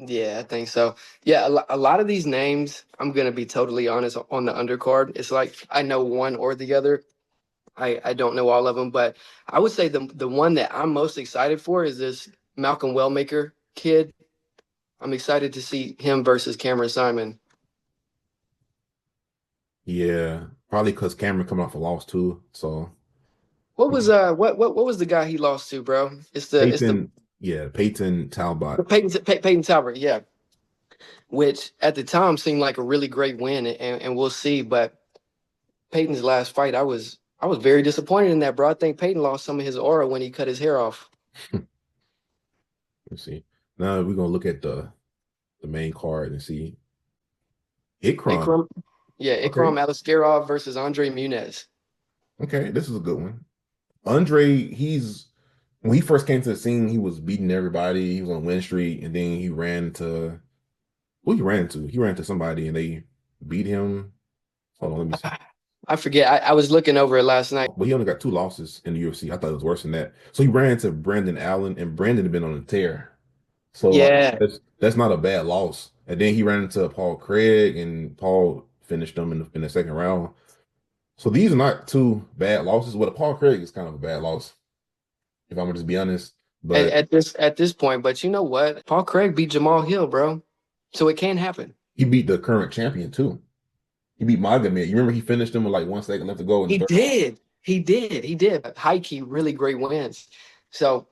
Yeah, I think so. Yeah, a lot of these names, I'm gonna be totally honest, on the undercard, it's like I know one or the other. I don't know all of them, but I would say the one that I'm most excited for is this Malcolm Wellmaker kid. I'm excited to see him versus Cameron Simon. Yeah, probably because Cameron coming off a loss too. So What was what was the guy he lost to, bro? It's the Peyton, yeah, Peyton Talbot. Peyton Talbert, yeah, which at the time seemed like a really great win, and we'll see. But Peyton's last fight, I was very disappointed in that, bro. I think Peyton lost some of his aura when he cut his hair off. Let's see. Now we're gonna look at the main card and see Ikram. Ikram, yeah, Okay, Ikram Aliskerov versus Andre Muniz. okay, this is a good one. Andre, he's when he first came to the scene, he was beating everybody. He was on win streak, and then he ran to who he ran to? He ran to somebody, and they beat him. Hold on, let me see. I forget. I was looking over it last night. But he only got two losses in the UFC. I thought it was worse than that. So he ran into Brandon Allen, and Brandon had been on a tear. So like Yeah, that's not a bad loss. And then he ran into Paul Craig, and Paul finished him in the second round. So these are not two bad losses. Well, the Paul Craig is kind of a bad loss, if I'm gonna just be honest. But at this point, but you know what? Paul Craig beat Jamal Hill, bro. So it can happen. he beat the current champion too. He beat Magomed. You remember he finished him with like 1 second left to go in the He third round. did. He did. High key, really great wins. So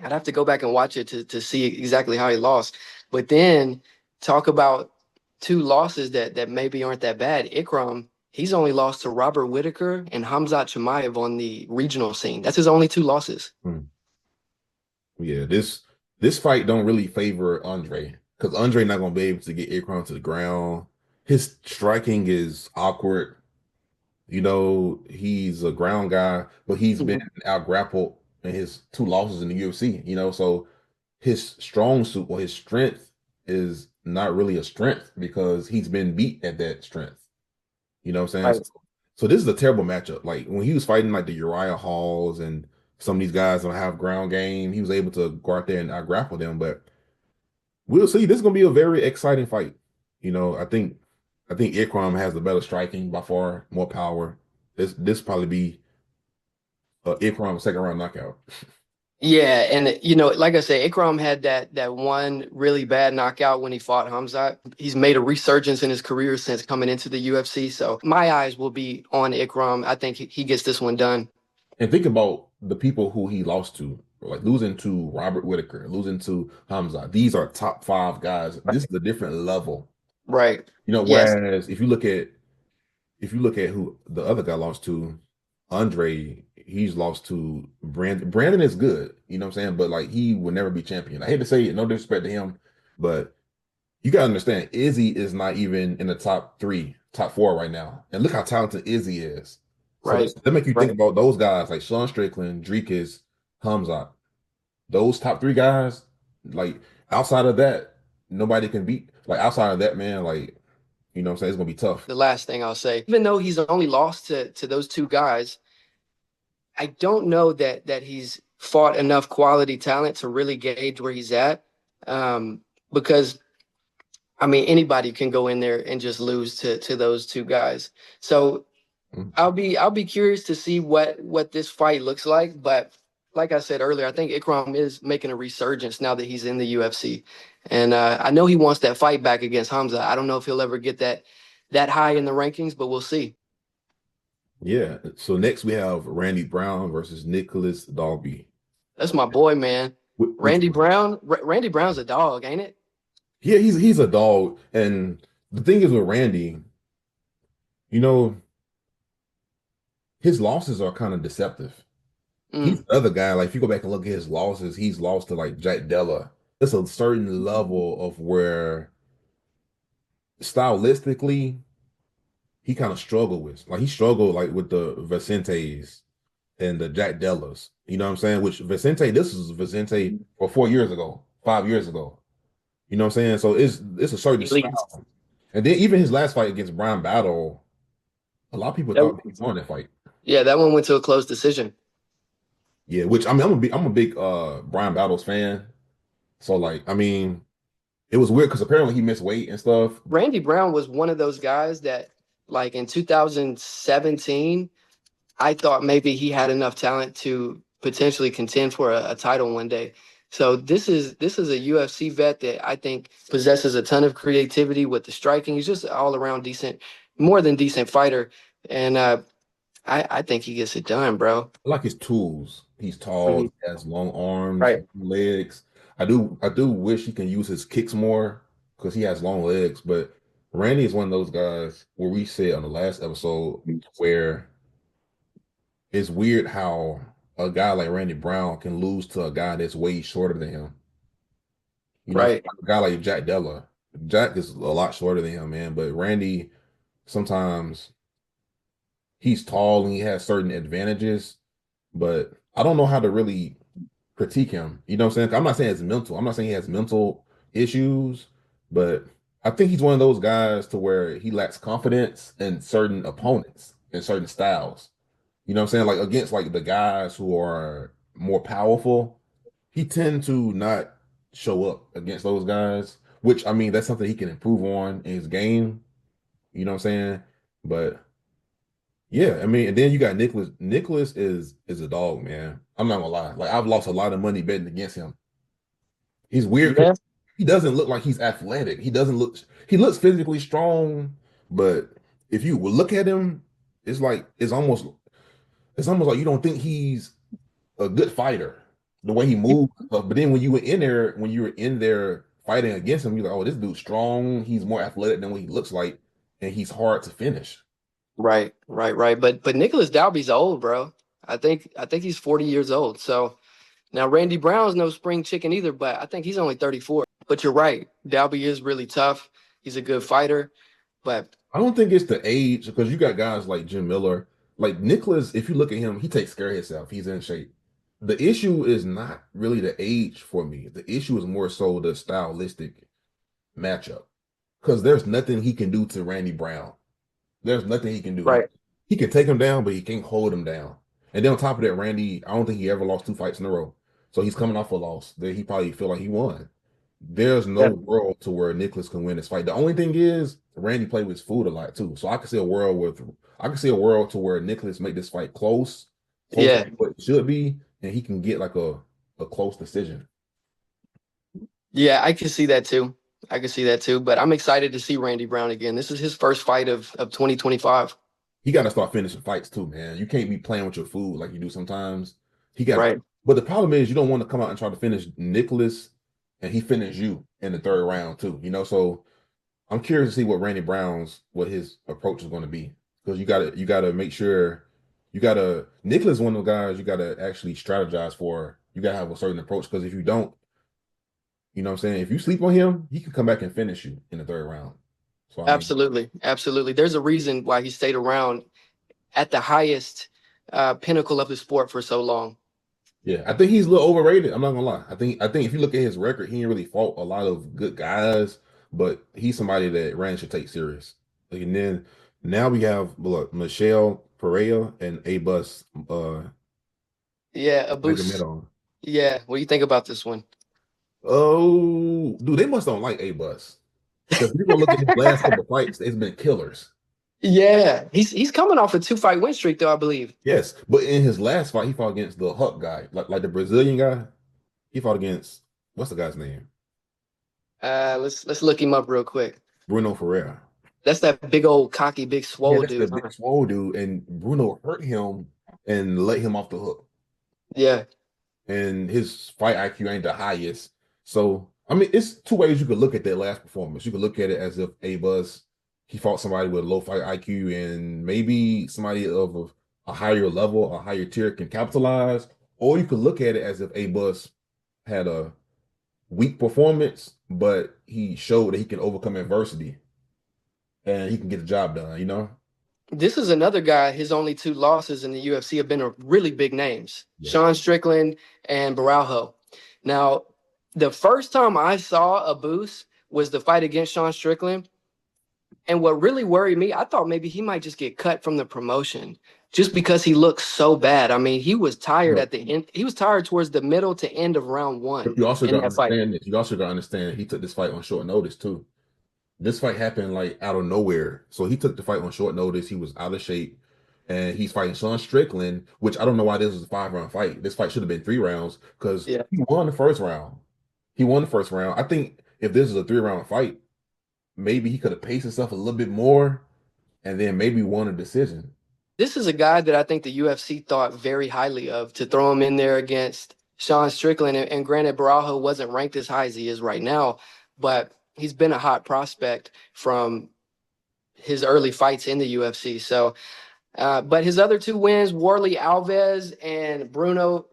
I'd have to go back and watch it to see exactly how he lost. But then talk about two losses that maybe aren't that bad. Ikram, he's only lost to Robert Whitaker and Hamzat Chimaev on the regional scene. That's his only two losses. Hmm. Yeah, this fight don't really favor Andre because Andre not gonna be able to get Ikram to the ground. His striking is awkward. You know, he's a ground guy, but he's been Mhm. out grappled in his two losses in the UFC, you know, so his strong suit or his strength is not really a strength because he's been beat at that strength. You know what I'm saying? Right. So this is a terrible matchup. Like when he was fighting like the Uriah Halls and some of these guys don't have ground game, he was able to go out there and out grapple them. But we'll see. This is gonna be a very exciting fight. You know, I think Ikram has the better striking by far, more power. This probably be Ikram second round knockout. Yeah, and like I said, Ikram had that one really bad knockout when he fought Hamzat. He's made a resurgence in his career since coming into the UFC. So my eyes will be on Ikram. I think he gets this one done. And think about the people who he lost to, like losing to Robert Whitaker, losing to Hamza. These are top five guys. This is a different level. Right. You know, Yes. whereas if you look at who the other guy lost to, Andre, he's lost to Brandon. Brandon is good, you know what I'm saying? But like he will never be champion. I hate to say it, no disrespect to him, but you gotta understand, Izzy is not even in the top three, top four right now. And look how talented Izzy is. So Right. that make you think Right. about those guys like Sean Strickland, Dricus, Hamza. Those top three guys, like outside of that, nobody can beat. Like outside of that, man, like you know what I'm saying, it's gonna be tough. The last thing I'll say, even though he's only lost to those two guys, I don't know that he's fought enough quality talent to really gauge where he's at. Because I mean anybody can go in there and just lose to those two guys. So Mm. I'll be curious to see what this fight looks like. But like I said earlier, I think Ikram is making a resurgence now that he's in the UFC, and I know he wants that fight back against Hamza. I don't know if he'll ever get that high in the rankings, but we'll see. Yeah. So next we have Randy Brown versus Nicolas Dalby. That's my boy, man. Which Randy Brown. Randy Brown's a dog, ain't it? yeah, he's a dog. And the thing is with Randy, you know, his losses are kind of deceptive. He's Mm, the other guy. Like if you go back and look at his losses, he's lost to like Jack Della. It's a certain level of where stylistically he kind of struggled with. Like he struggled like with the Vicentes and the Jack Dellas. You know what I'm saying? Which Vicente, this is Vicente for 4 years ago, 5 years ago. You know what I'm saying? So it's a certain elite. style. And then even his last fight against Brian Battle, a lot of people thought he won that fight. Yeah, that one went to a close decision. Yeah, which I mean I'm a big Brian Battles fan. So like I mean, It was weird because apparently he missed weight and stuff. Randy Brown was one of those guys that, like in 2017, I thought maybe he had enough talent to potentially contend for a title one day. So this is a UFC vet that I think possesses a ton of creativity with the striking. He's just all around decent, more than decent fighter, and I think he gets it done, bro. I like his tools. He's tall, Mhm. he has long arms, Right, legs. I do wish he can use his kicks more because he has long legs. But Randy is one of those guys where we said on the last episode where it's weird how a guy like Randy Brown can lose to a guy that's way shorter than him. You know, right, a guy like Jack Della. Jack is a lot shorter than him, man. But Randy, sometimes he's tall and he has certain advantages, but I don't know how to really critique him. You know what I'm saying? I'm not saying it's mental. I'm not saying he has mental issues, but I think he's one of those guys to where he lacks confidence in certain opponents and certain styles. You know what I'm saying? Like against like the guys who are more powerful, he tend to not show up against those guys, which I mean that's something he can improve on in his game. You know what I'm saying? But yeah, I mean, and then you got Nicholas. Nicholas is a dog, man. I'm not gonna lie. Like I've lost a lot of money betting against him. He's weird because yeah, he doesn't look like he's athletic. He doesn't look. He looks physically strong, but if you will look at him, it's like it's almost like you don't think he's a good fighter. The way he moves, but then when you were in there fighting against him, you're like, oh, this dude's strong. He's more athletic than what he looks like, and he's hard to finish. right, right, right. But Nicolas Dalby's old, bro. I think he's 40 years old. So now Randy Brown's no spring chicken either, but I think he's only 34. But you're right, Dalby is really tough. He's a good fighter, but I don't think it's the age because you got guys like Jim Miller, like Nicholas. If you look at him, he takes care of himself. He's in shape. The issue is not really the age for me. The issue is more so the stylistic matchup because there's nothing he can do to Randy Brown. There's nothing he can do. right. He can take him down, but he can't hold him down. And then on top of that, Randy, I don't think he ever lost two fights in a row. So he's coming off a loss that he probably feel like he won. There's no Yeah. world to where Nicholas can win this fight. The only thing is Randy played with his food a lot too. So I can see a world to where Nicholas make this fight closer Yeah. to what it should be, and he can get like a close decision. Yeah, I can see that too. I can see that too. But I'm excited to see Randy Brown again. This is his first fight of 2025. He got to start finishing fights too, man. You can't be playing with your food like you do sometimes. He got, Right. but the problem is you don't want to come out and try to finish Nicholas, and he finished you in the third round too. So I'm curious to see what his approach is going to be because you gotta make sure Nicholas is one of the guys you gotta actually strategize for. You gotta have a certain approach because if you don't, you know what I'm saying, if you sleep on him, he can come back and finish you in the third round. So I mean, Absolutely. Absolutely. There's a reason why he stayed around at the highest pinnacle of the sport for so long. yeah, I think he's a little overrated. I'm not gonna lie. I think if you look at his record, he ain't really fought a lot of good guys, but he's somebody that Rand should take serious. And then now we have look, Michel Pereira and Abus Yeah, Abus. Magomedov. Yeah. What do you think about this one? Oh, dude, they must don't like A-Bus. Because if you're gonna look at his last couple of fights, it's been killers. Yeah. He's coming off a 2-fight win streak, though, I believe. Yes, but in his last fight, he fought against the Huck guy, like the Brazilian guy. He fought against what's the guy's name? Let's look him up real quick. Bruno Ferreira. That's that big old cocky, big Yeah, swole that's the dude, big huh? swole dude, and Bruno hurt him and let him off the hook. Yeah. And his fight IQ ain't the highest. So I mean, it's two ways you could look at that last performance. You could look at it as if A-Bus he fought somebody with a low fight IQ and maybe somebody of a higher level, a higher tier can capitalize. Or you could look at it as if A-Bus had a weak performance, but he showed that he can overcome adversity and he can get the job done. This is another guy. His only two losses in the UFC have been really big names: Yeah. Sean Strickland and Baralho. Now, the first time I saw Abus was the fight against Sean Strickland. And what really worried me, I thought maybe he might just get cut from the promotion just because he looked so bad. I mean, he was tired No, at the end. He was tired towards the middle to end of round one but you also in got to that fight. understand this. You also got to understand he took this fight on short notice too. This fight happened like out of nowhere. So he took the fight on short notice. He was out of shape. And he's fighting Sean Strickland, which I don't know why this was a 5 round fight. This fight should have been 3 rounds because Yeah. he won the first round. He won the first round. I think if this is a 3 round fight, maybe he could have paced himself a little bit more and then maybe won a decision. This is a guy that I think the UFC thought very highly of to throw him in there against Sean Strickland. And granted, Barajo wasn't ranked as high as he is right now, but he's been a hot prospect from his early fights in the UFC. So, but his other two wins, Warley Alves and Bruno,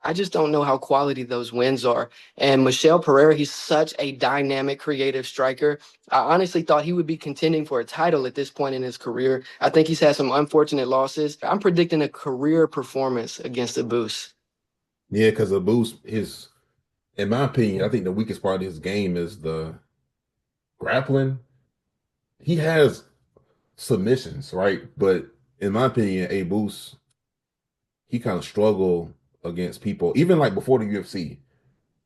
I just don't know how quality those wins are. And Michel Pereira, he's such a dynamic, creative striker. I honestly thought he would be contending for a title at this point in his career. I think he's had some unfortunate losses. I'm predicting a career performance against Abus. Yeah, because Abus, in my opinion, I think the weakest part of his game is the grappling. He has submissions, right? But in my opinion, Abus, he kind of struggled against people, even like before the UFC.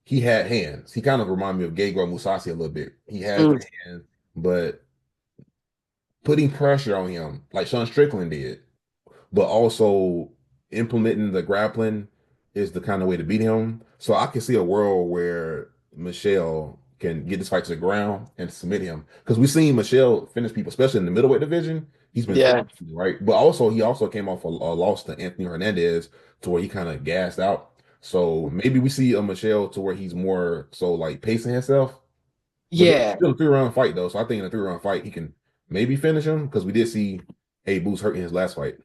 He had hands. He kind of reminded me of Gegard Mousasi a little bit. He has Mm, the hands, but putting pressure on him, like Sean Strickland did, but also implementing the grappling is the kind of way to beat him. So I can see a world where Michelle can get this fight to the ground and submit him. Because we've seen Michelle finish people, especially in the middleweight division. He's been yeah. finishing, right? But also he also came off a loss to Anthony Hernandez to where he kind of gassed out. So maybe we see a Michelle to where he's more so like pacing himself. But this is Yeah. still a 3 round fight though. So I think in a 3 round fight he can maybe finish him because we did see a Boost hurt in his last fight.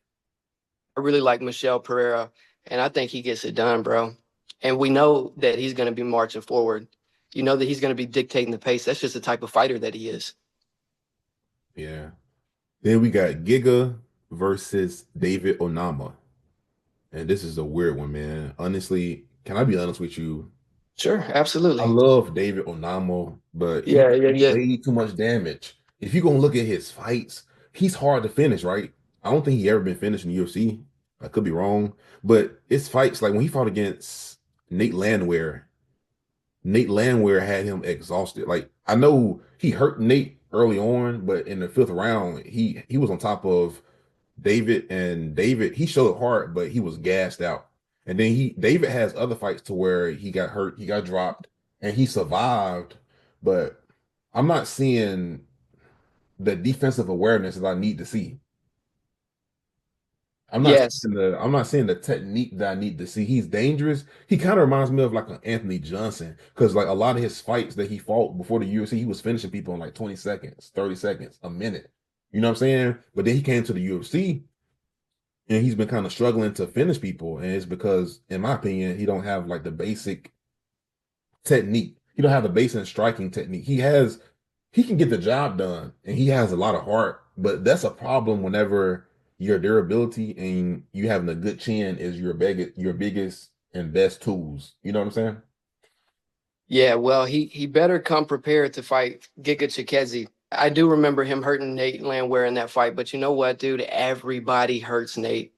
I really like Michel Pereira, and I think he gets it done, bro. And we know that he's going to be marching forward. You know that he's going to be dictating the pace. That's just the type of fighter that he is. Yeah. Then we got Giga versus David Onama. And this is a weird one, man. Honestly, can I be honest with you? Sure, I absolutely. love David Onama, but he Yeah, yeah, yeah. way too much damage. If you're gonna look at his fights, he's hard to finish, right? I don't think he ever been finished in the UFC. I could be wrong, but it's fights like when he fought against Nate Landwehr. Nate Landwehr had him exhausted. Like I know he hurt Nate early on, but in the fifth round, he was on top of David, and David, he showed heart, but he was gassed out. And then David has other fights to where he got hurt, he got dropped, and he survived. But I'm not seeing the defensive awareness that I need to see. Yes. I'm not seeing the technique that I need to see. He's dangerous. He kind of reminds me of like an Anthony Johnson because like a lot of his fights that he fought before the UFC, he was finishing people in like 20 seconds, 30 seconds, a minute. You know what I'm saying? But then he came to the UFC and he's been kind of struggling to finish people, and it's because, in my opinion, he don't have like the basic technique. He don't have the basic striking technique. He can get the job done, and he has a lot of heart. But that's a problem whenever your durability and you having a good chin is your biggest and best tools. You know what I'm saying? Yeah, well, he better come prepared to fight Giga Chikadze. I do remember him hurting Nate Landwehr in that fight, but you know what, dude? Everybody hurts Nate.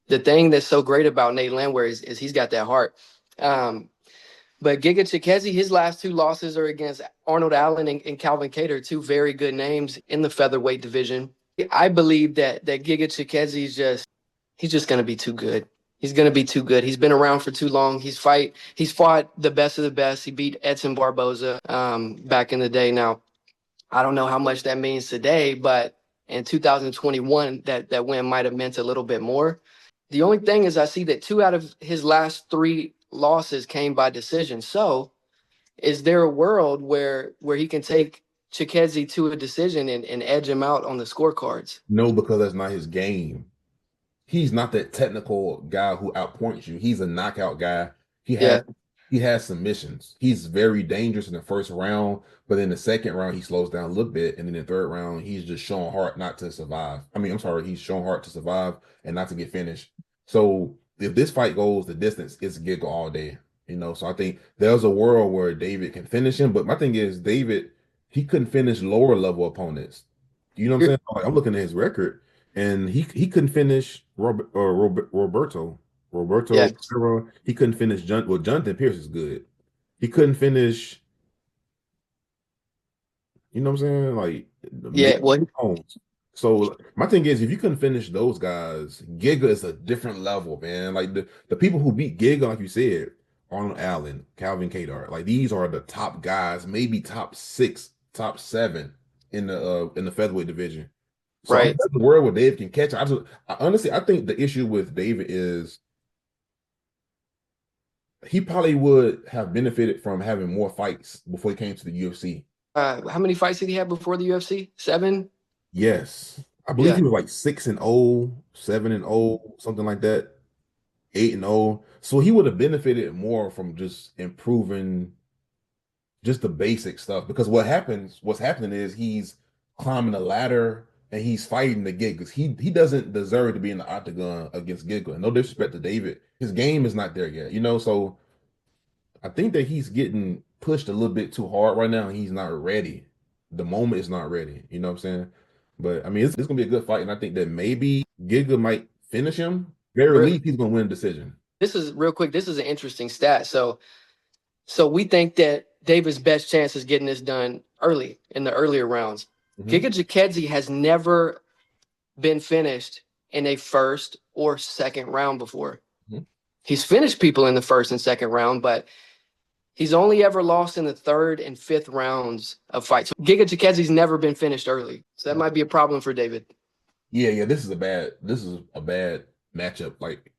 The thing that's so great about Nate Landwehr is he's got that heart. Um, but Giga Chikadze, his last two losses are against Arnold Allen and Calvin Kattar, two very good names in the featherweight division. I believe that Giga Chikadze is he's just going to be too good. He's going to be too good. He's been around for too long. He's fought the best of the best. He beat Edson Barboza back in the day. Now, I don't know how much that means today, but in 2021, that win might have meant a little bit more. The only thing is I see that two out of his last three losses came by decision. So is there a world where he can take Chikadze to a decision and edge him out on the scorecards? No, because that's not his game. He's not that technical guy who outpoints you. He's a knockout guy. He has Yeah. he has submissions. He's very dangerous in the first round, but in the second round he slows down a little bit, and in the third round he's just showing heart not to survive. I mean, I'm sorry, he's showing heart to survive and not to get finished. So if this fight goes the distance, it's Giga all day. So I think there's a world where David can finish him, but my thing is David, he couldn't finish lower level opponents. You know what I'm You're, saying? Like, I'm looking at his record. and he couldn't finish Roberto Yeah, Ferro. He couldn't finish Jonathan Pierce is good. He couldn't finish, you know what I'm saying? Like yeah. maybe Well, Holmes. So my thing is, if you couldn't finish those guys, Giga is a different level, man. Like the people who beat Giga, like you said, Arnold Allen, Calvin Kadar, like these are the top guys, maybe top six, top seven in the featherweight division. So I'm right. in the world where Dave can catch. Honestly, I think the issue with David is he probably would have benefited from having more fights before he came to the UFC. How many fights did he have before the UFC? 7? Yes. I believe Yeah, he was like 6-0, 7-0, something like that. 8-0. So he would have benefited more from just improving just the basic stuff. Because what's happening is he's climbing the ladder and he's fighting the Gigas. He doesn't deserve to be in the octagon against Giga. No disrespect to David. His game is not there yet, you know. So I think that he's getting pushed a little bit too hard right now, and he's not ready. The moment is not ready. You know what I'm saying? But I mean, it's gonna be a good fight, and I think that maybe Giga might finish him. Very really. least, he's gonna win a decision. This is real quick. This is an interesting stat. So we think that David's best chance is getting this done early in the earlier rounds. Mhm. Giga Chikadze has never been finished in a first or second round before. Mhm. He's finished people in the first and second round, but he's only ever lost in the third and fifth rounds of fights. Giga Chikadze's never been finished early, so that might be a problem for David. Yeah. This is a bad matchup. Like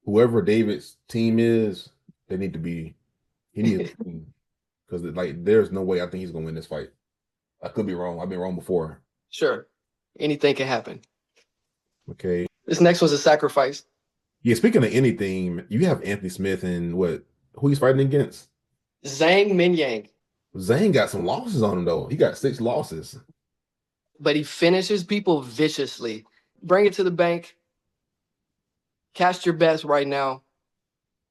whoever David's team is, they need to be. He needs because like there's no way I think he's gonna win this fight. I could be wrong. I've been wrong before. Sure, anything can happen. Okay. This next one's a sacrifice. Yeah. Speaking of anything, you have Anthony Smith and what? Who he's fighting against? Zhang Mingyang, Zhang got some losses on him though. He got 6 losses. but he finishes people viciously. Bring it to the bank. Cast your bets right now.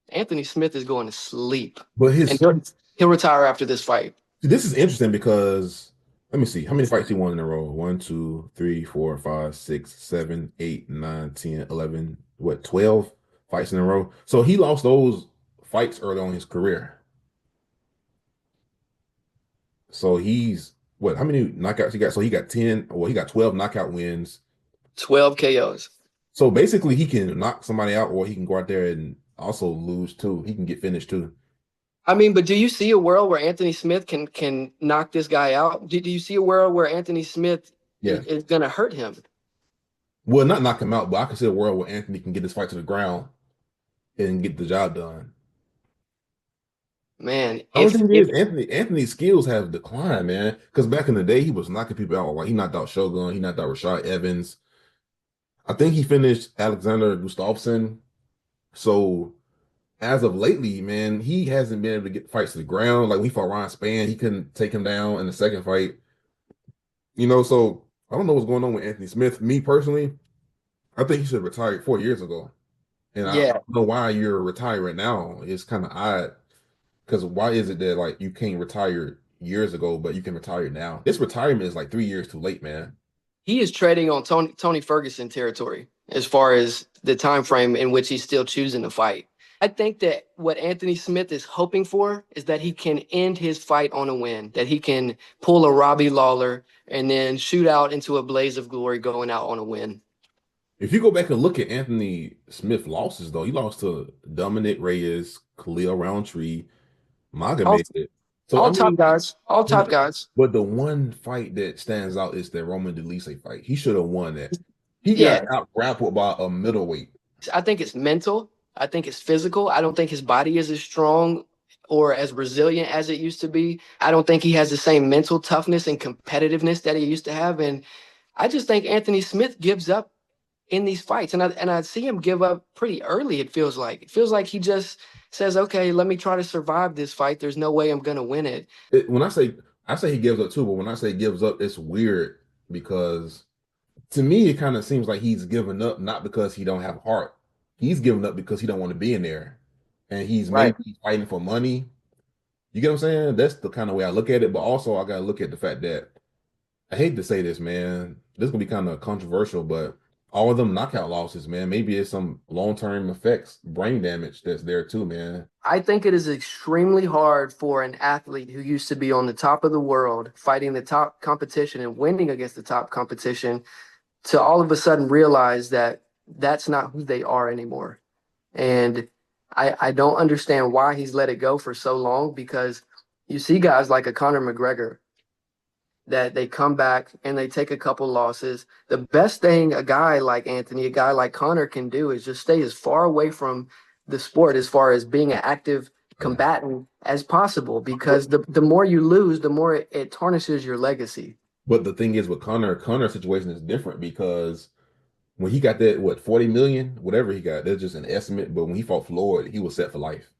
Anthony Smith is going to sleep, But and his he'll retire after this fight. this is interesting because let me see how many fights he won in a row. 1, 2, 3, 4, 5, 6, 7, 8, 9, 10, 11, what, 12 fights in a row. So he lost those fights early on in his career. So he's what, how many knockouts he got? So he got 10, well, he got 12 knockout wins. 12 KOs. So basically he can knock somebody out or he can go out there and also lose too. He can get finished too. I mean, but do you see a world where Anthony Smith can knock this guy out? Do you see a world where Anthony Smith Yeah. is going to hurt him? Well, not knock him out, but I can see a world where Anthony can get this fight to the ground and get the job done. Man, Only if thing if is, Anthony's skills have declined, man. Because back in the day, he was knocking people out. Like he knocked out Shogun, he knocked out Rashad Evans. I think he finished Alexander Gustafsson. So as of lately, man, he hasn't been able to get fights to the ground. Like we fought Ryan Spann, he couldn't take him down in the second fight. You know, so I don't know what's going on with Anthony Smith. Me personally, I think he should have retired 4 years ago. And I yeah, don't know why you're retiring now. It's kind of odd. Because why is it that like you can't retire years ago, but you can retire now? This retirement is like 3 years too late, man. he is treading on Tony Ferguson territory as far as the time frame in which he's still choosing to fight. I think that what Anthony Smith is hoping for is that he can end his fight on a win, that he can pull a Robbie Lawler and then shoot out into a blaze of glory going out on a win. If you go back and look at Anthony Smith losses, though, he lost to Dominic Reyes, Khalil Roundtree, All, Magomedov. So I all top mean, guys, all top but guys. but the one fight that stands out is the Roman Dolise fight. He should have won that. He Yeah, got out grappled by a middleweight. I think it's mental. I think it's physical. I don't think his body is as strong or as resilient as it used to be. I don't think he has the same mental toughness and competitiveness that he used to have. And I just think Anthony Smith gives up in these fights. And I see him give up pretty early, it feels like. It feels like he just says, okay, let me try to survive this fight. There's no way I'm gonna win it. When I say he gives up too, but when I say gives up, it's weird because to me, it kind of seems like he's giving up not because he don't have heart. He's giving up because he don't want to be in there, and he's Right. maybe fighting for money. You get what I'm saying? That's the kind of way I look at it. But also, I gotta look at the fact that I hate to say this, man. This is gonna be kind of controversial, but all of them knockout losses, man. Maybe it's some long-term effects, brain damage that's there too, man. I think it is extremely hard for an athlete who used to be on the top of the world, fighting the top competition and winning against the top competition, to all of a sudden realize that that's not who they are anymore. And I don't understand why he's let it go for so long, because you see guys like a Conor McGregor that they come back and they take a couple losses. The best thing a guy like Anthony, a guy like Conor can do is just stay as far away from the sport as far as being an active Yeah. combatant as possible, because the more you lose, the more it tarnishes your legacy. But the thing is with Connor's situation is different because when he got that, what, 40 million, whatever he got, that's just an estimate. But when he fought Floyd, he was set for life.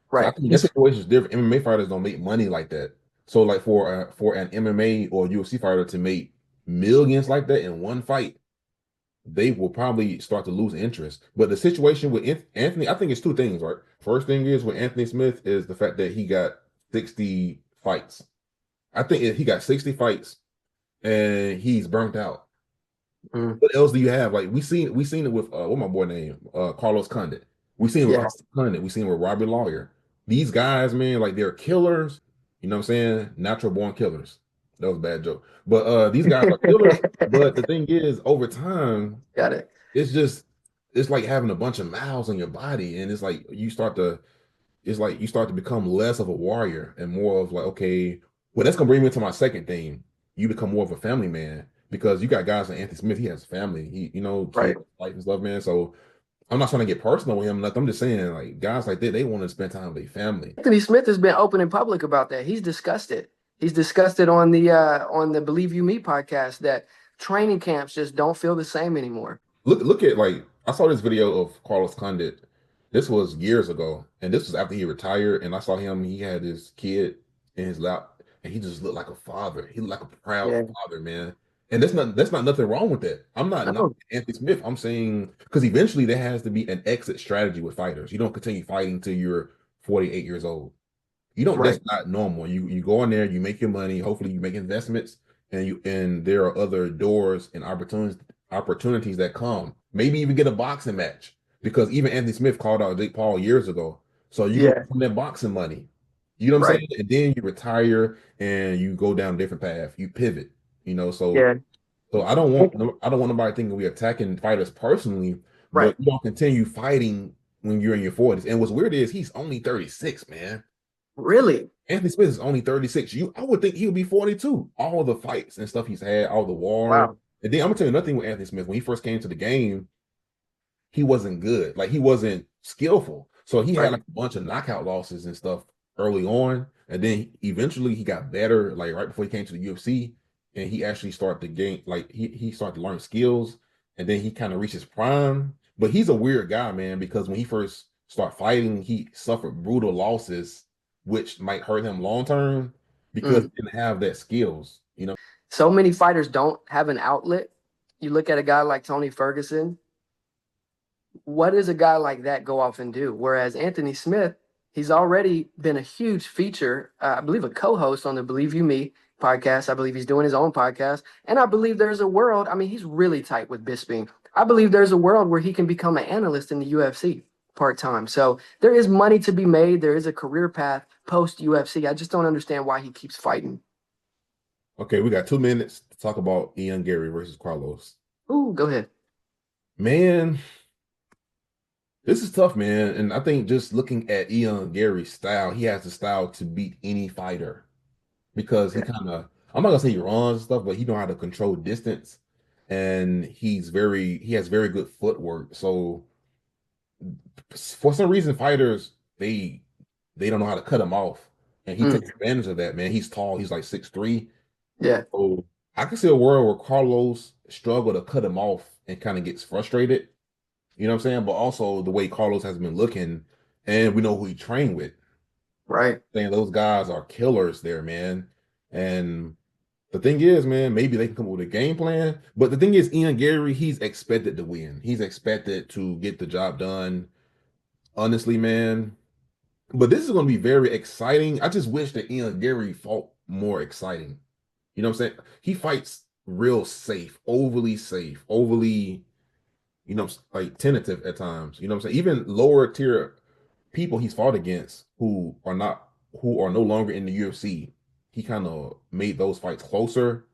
So I Right. think that situation is different. MMA fighters don't make money like that. So like for an MMA or UFC fighter to make millions like that in one fight, they will probably start to lose interest. But the situation with Anthony, I think it's two things, right? First thing is with Anthony Smith is the fact that he got 60 fights. I think he got 60 fights and he's burnt out. Mm, What else do you have? Like we seen it with what my boy name Carlos Condit. We seen it with yes. Carlos Condit. We seen it with Robbie Lawyer. These guys, man, like they're killers. You know what I'm saying? Natural born killers. That was a bad joke. But these guys are killers. But the thing is, over time, Got it. it's just it's like having a bunch of mouths on your body, and it's like you start to become less of a warrior and more of like, okay, well, that's gonna bring me to my second thing. You become more of a family man because you got guys like Anthony Smith. He has a family. He, Right. kids, wife and stuff, man. So I'm not trying to get personal with him. Like, I'm just saying, like guys like that, they want to spend time with their family. Anthony Smith has been open and public about that. He's discussed it. He's discussed it on the Believe You Me podcast, that training camps just don't feel the same anymore. Look at, like, I saw this video of Carlos Condit. This was years ago, and this was after he retired. And I saw him. He had his kid in his lap, and he just looked like a father. He looked like a proud Yeah. father, man. And that's not nothing wrong with that. I'm not No. Anthony Smith. I'm saying because eventually there has to be an exit strategy with fighters. You don't continue fighting till you're 48 years old. You don't. Right. That's not normal. You go in there, you make your money. Hopefully, you make investments, and there are other doors and opportunities that come. Maybe even get a boxing match because even Anthony Smith called out Jake Paul years ago. So you go Yeah. from that boxing money. You know what I'm Right. saying? And then you retire and you go down a different path. You pivot. So Yeah. I don't want nobody thinking we're attacking fighters personally, but Right. you don't continue fighting when you're in your 40s. And what's weird is he's only 36, man. Really? Anthony Smith is only 36. I would think he would be 42. All the fights and stuff he's had, all the war. Wow. And then I'm gonna tell you another thing with Anthony Smith. When he first came to the game, he wasn't good. Like he wasn't skillful. So he had Right. like a bunch of knockout losses and stuff early on. And then eventually he got better, like right before he came to the UFC. And he actually started to gain, like he started to learn skills. And then he kind of reached his prime. But he's a weird guy, man, because when he first started fighting, he suffered brutal losses, which might hurt him long term because Mm. he didn't have that skills. So many fighters don't have an outlet. You look at a guy like Tony Ferguson. What does a guy like that go off and do? Whereas Anthony Smith, he's already been a huge feature, I believe a co-host on the Believe You Me podcast. I believe he's doing his own podcast. And I believe there's a world, I mean, he's really tight with Bisping. I believe there's a world where he can become an analyst in the UFC part-time. So there is money to be made. There is a career path post UFC. I just don't understand why he keeps fighting. Okay, we got 2 minutes to talk about Ian Gary versus Carlos. Ooh, go ahead. Man, this is tough, man. And I think just looking at Ian Gary's style, he has the style to beat any fighter because he Yeah. kind of, I'm not gonna say he runs and stuff, but he know how to control distance and he has very good footwork. So for some reason, fighters, they don't know how to cut him off. And he Mm, takes advantage of that, man. He's tall, he's like 6'3". yeah. So I can see a world where Carlos struggle to cut him off and kind of gets frustrated. You know what I'm saying? But also the way Carlos has been looking, and we know who he trained with. Right. Saying those guys are killers there, man. And the thing is, man, maybe they can come up with a game plan. But the thing is, Ian Gary, he's expected to win. He's expected to get the job done. Honestly, man. But this is going to be very exciting. I just wish that Ian Gary fought more exciting. You know what I'm saying? He fights real safe, overly you know, like tentative at times. You know what I'm saying? Even lower tier people he's fought against who are no longer in the UFC, he kind of made those fights closer.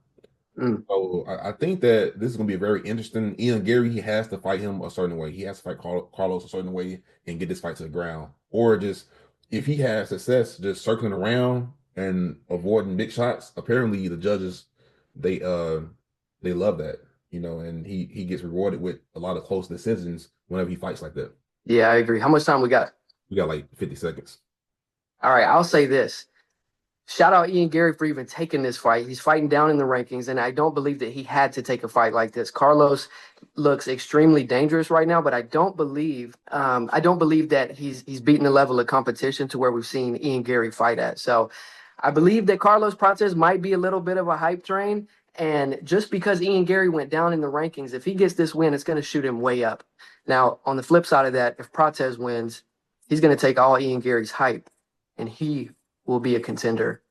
Mm. So I think that this is going to be very interesting. Ian Garry, he has to fight him a certain way. He has to fight Carlos a certain way and get this fight to the ground. Or just if he has success just circling around and avoiding big shots, apparently the judges they uh they love that, you know, and he gets rewarded with a lot of close decisions whenever he fights like that. Yeah, I agree. How much time we got? We got like 50 seconds. All right, I'll say this. Shout out Ian Garry for even taking this fight. He's fighting down in the rankings, and I don't believe that he had to take a fight like this. Carlos looks extremely dangerous right now, but I don't believe that he's beaten the level of competition to where we've seen Ian Garry fight at. So I believe that Carlos Prates might be a little bit of a hype train. And just because Ian Garry went down in the rankings, if he gets this win, it's going to shoot him way up. Now, on the flip side of that, if Prates wins, he's going to take all Ian Garry's hype, and he will be a contender